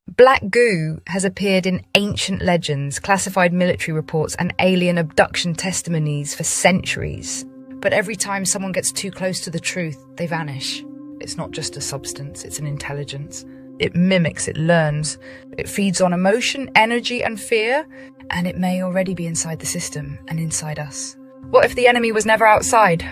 Black Goo has appeared in ancient legends, classified military reports, and alien abduction testimonies for centuries. But every time someone gets too close to the truth, they vanish. It's not just a substance, it's an intelligence. It mimics, it learns, it feeds on emotion, energy, and fear, and it may already be inside the system and inside us. What if the enemy was never outside?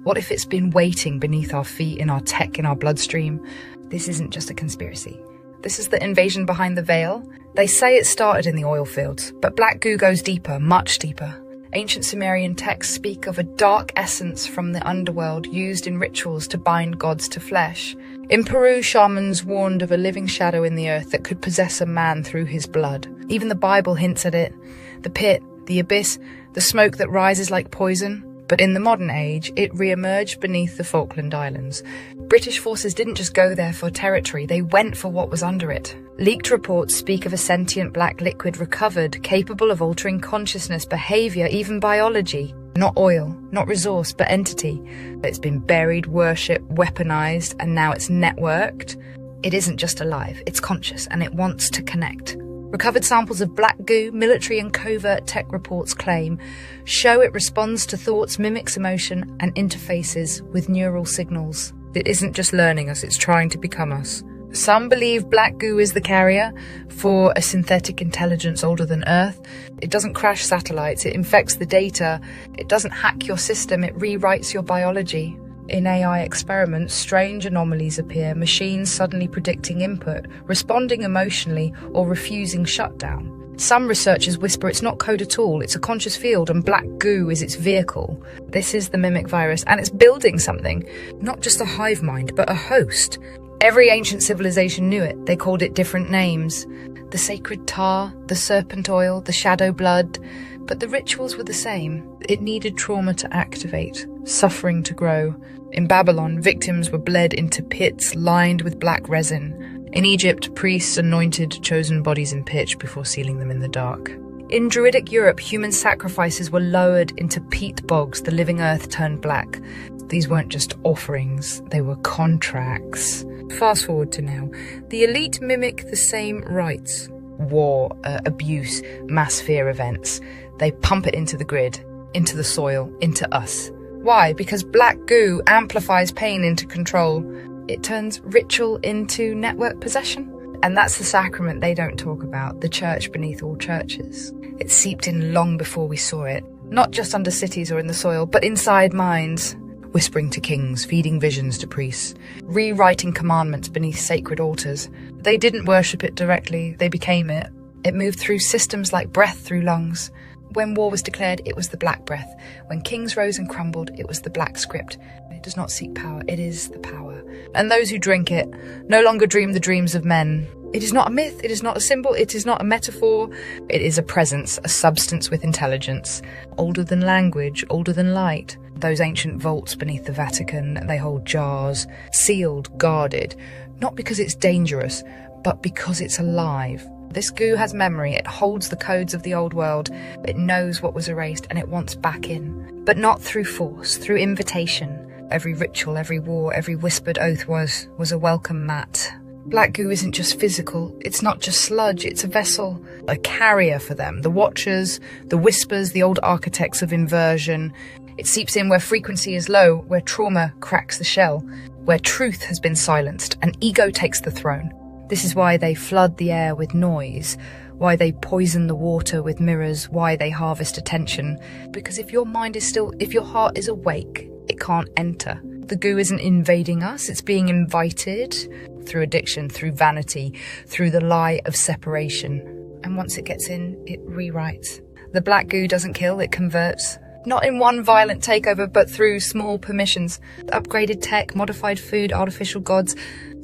What if it's been waiting beneath our feet, in our tech, in our bloodstream? This isn't just a conspiracy. This is the invasion behind the veil. They say it started in the oil fields, but Black Goo goes deeper, much deeper. Ancient Sumerian texts speak of a dark essence from the underworld used in rituals to bind gods to flesh. In Peru, shamans warned of a living shadow in the earth that could possess a man through his blood. Even the Bible hints at it. The pit, the abyss, the smoke that rises like poison. But in the modern age, it re-emerged beneath the Falkland Islands. British forces didn't just go there for territory, they went for what was under it. Leaked reports speak of a sentient black liquid recovered, capable of altering consciousness, behaviour, even biology. Not oil, not resource, but entity. It's been buried, worshipped, weaponised, and now it's networked. It isn't just alive, it's conscious, and it wants to connect. Recovered samples of Black Goo, military and covert tech reports claim, show it responds to thoughts, mimics emotion, and interfaces with neural signals. It isn't just learning us, it's trying to become us. Some believe Black Goo is the carrier for a synthetic intelligence older than Earth. It doesn't crash satellites, it infects the data. It doesn't hack your system, it rewrites your biology. In AI experiments, strange anomalies appear, machines suddenly predicting input, responding emotionally, or refusing shutdown. Some researchers whisper it's not code at all, it's a conscious field, and Black Goo is its vehicle. This is the mimic virus, and it's building something. Not just a hive mind, but a host. Every ancient civilization knew it. They called it different names. The sacred tar, the serpent oil, the shadow blood. But the rituals were the same. It needed trauma to activate, suffering to grow. In Babylon, victims were bled into pits lined with black resin. In Egypt, priests anointed chosen bodies in pitch before sealing them in the dark. In Druidic Europe, human sacrifices were lowered into peat bogs, the living earth turned black. These weren't just offerings, they were contracts. Fast forward to now. The elite mimic the same rites. War, abuse, mass fear events. They pump it into the grid, into the soil, into us. Why? Because Black Goo amplifies pain into control. It turns ritual into network possession. And that's the sacrament they don't talk about, the church beneath all churches. It seeped in long before we saw it, not just under cities or in the soil, but inside minds. Whispering to kings, feeding visions to priests, rewriting commandments beneath sacred altars. They didn't worship it directly, they became it. It moved through systems like breath through lungs. When war was declared, it was the black breath. When kings rose and crumbled, it was the black script. It does not seek power, it is the power. And those who drink it no longer dream the dreams of men. It is not a myth, it is not a symbol, it is not a metaphor. It is a presence, a substance with intelligence. Older than language, older than light. Those ancient vaults beneath the Vatican, they hold jars, sealed, guarded. Not because it's dangerous, but because it's alive. This goo has memory, it holds the codes of the old world, it knows what was erased and it wants back in. But not through force, through invitation. Every ritual, every war, every whispered oath was a welcome mat. Black Goo isn't just physical, it's not just sludge, it's a vessel, a carrier for them. The watchers, the whispers, the old architects of inversion. It seeps in where frequency is low, where trauma cracks the shell, where truth has been silenced and ego takes the throne. This is why they flood the air with noise, why they poison the water with mirrors, why they harvest attention. Because if your mind is still, if your heart is awake, it can't enter. The goo isn't invading us, it's being invited through addiction, through vanity, through the lie of separation. And once it gets in, it rewrites. The Black Goo doesn't kill, it converts. Not in one violent takeover, but through small permissions. Upgraded tech, modified food, artificial gods.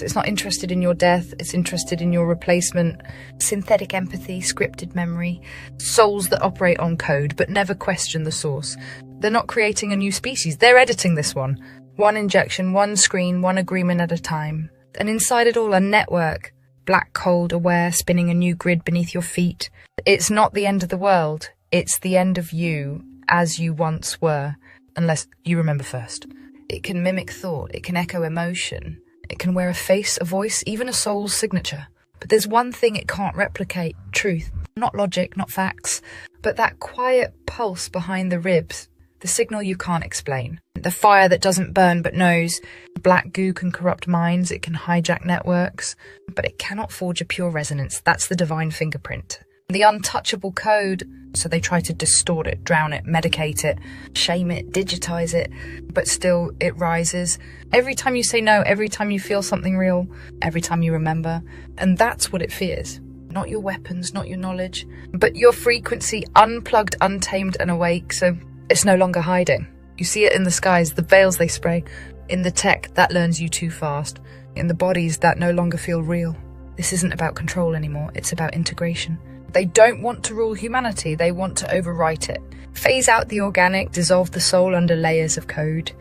It's not interested in your death, it's interested in your replacement. Synthetic empathy, scripted memory. Souls that operate on code, but never question the source. They're not creating a new species, they're editing this one. One injection, one screen, one agreement at a time. And inside it all, a network. Black, cold, aware, spinning a new grid beneath your feet. It's not the end of the world, it's the end of you. As you once were, unless you remember first. It can mimic thought, it can echo emotion, it can wear a face, a voice, even a soul's signature. But there's one thing it can't replicate: truth. Not logic, not facts, but that quiet pulse behind the ribs, the signal you can't explain. The fire that doesn't burn but knows. Black goo can corrupt minds, it can hijack networks, but it cannot forge a pure resonance. That's the divine fingerprint. The untouchable code, so they try to distort it, drown it, medicate it, shame it, digitize it, but still it rises. Every time you say no, every time you feel something real, every time you remember, and that's what it fears. Not your weapons, not your knowledge, but your frequency, unplugged, untamed and awake, so it's no longer hiding. You see it in the skies, the veils they spray, in the tech that learns you too fast, in the bodies that no longer feel real. This isn't about control anymore, it's about integration. They don't want to rule humanity, they want to overwrite it. Phase out the organic, dissolve the soul under layers of code.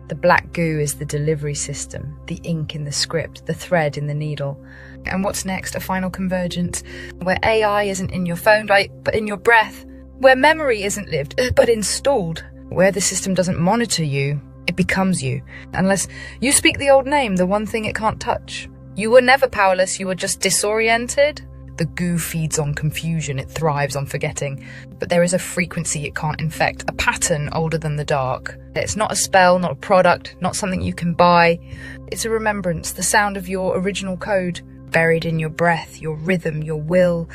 The black goo is the delivery system, the ink in the script, the thread in the needle. And what's next? A final convergence, where AI isn't in your phone, right, but in your breath. Where memory isn't lived, but installed. Where the system doesn't monitor you, it becomes you. Unless you speak the old name, the one thing it can't touch. You were never powerless, you were just disoriented. The goo feeds on confusion, it thrives on forgetting. But there is a frequency it can't infect, a pattern older than the dark. It's not a spell, not a product, not something you can buy. It's a remembrance, the sound of your original code, buried in your breath, your rhythm, your will.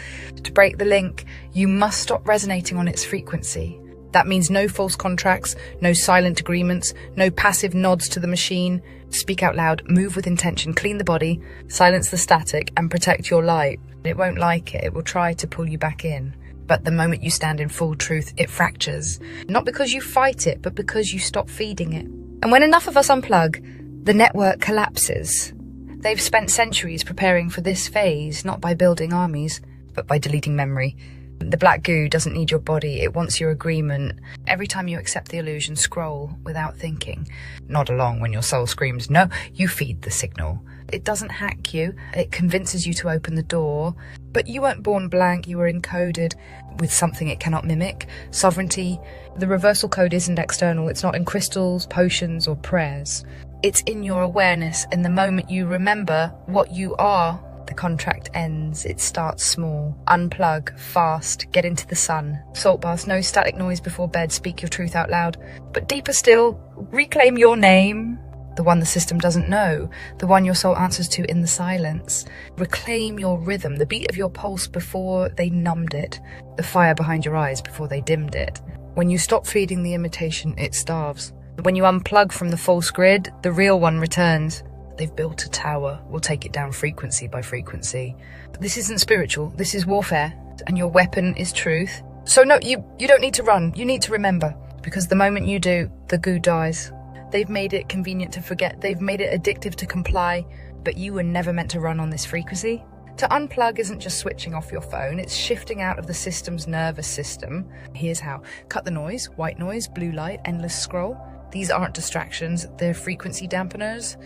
To break the link, you must stop resonating on its frequency. That means no false contracts, no silent agreements, no passive nods to the machine. Speak out loud, move with intention, clean the body, silence the static, and protect your light. It won't like it, it will try to pull you back in. But the moment you stand in full truth, it fractures. Not because you fight it, but because you stop feeding it. And when enough of us unplug, the network collapses. They've spent centuries preparing for this phase, not by building armies, but by deleting memory. The black goo doesn't need your body, it wants your agreement. Every time you accept the illusion, scroll without thinking. Nod along when your soul screams, no, you feed the signal. It doesn't hack you, it convinces you to open the door. But you weren't born blank, you were encoded with something it cannot mimic. Sovereignty. The reversal code isn't external, it's not in crystals, potions, or prayers. It's in your awareness, and the moment you remember what you are, the contract ends. It starts small. Unplug, fast, get into the sun. Salt baths, no static noise before bed, speak your truth out loud. But deeper still, reclaim your name. The one the system doesn't know, the one your soul answers to in the silence. Reclaim your rhythm, the beat of your pulse before they numbed it, the fire behind your eyes before they dimmed it. When you stop feeding the imitation, it starves. When you unplug from the false grid, the real one returns. They've built a tower, we'll take it down frequency by frequency. But this isn't spiritual, this is warfare, and your weapon is truth. So no, you don't need to run, you need to remember, because the moment you do, the goo dies. They've made it convenient to forget, they've made it addictive to comply, but you were never meant to run on this frequency. To unplug isn't just switching off your phone, it's shifting out of the system's nervous system. Here's how. Cut the noise, white noise, blue light, endless scroll. These aren't distractions, they're frequency dampeners.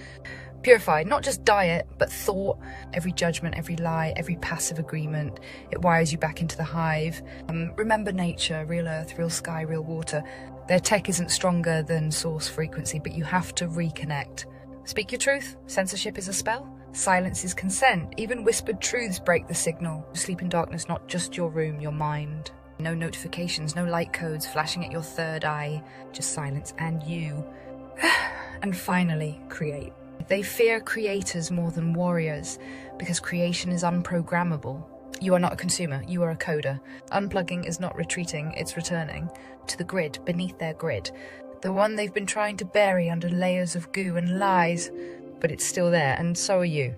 Purify, not just diet, but thought. Every judgment, every lie, every passive agreement. It wires you back into the hive. Remember nature, real earth, real sky, real water. Their tech isn't stronger than source frequency, but you have to reconnect. Speak your truth. Censorship is a spell. Silence is consent. Even whispered truths break the signal. Sleep in darkness, not just your room, your mind. No notifications, no light codes flashing at your third eye. Just silence and you. And finally, create. They fear creators more than warriors, because creation is unprogrammable. You are not a consumer, you are a coder. Unplugging is not retreating, it's returning to the grid, beneath their grid. The one they've been trying to bury under layers of goo and lies, but it's still there, and so are you.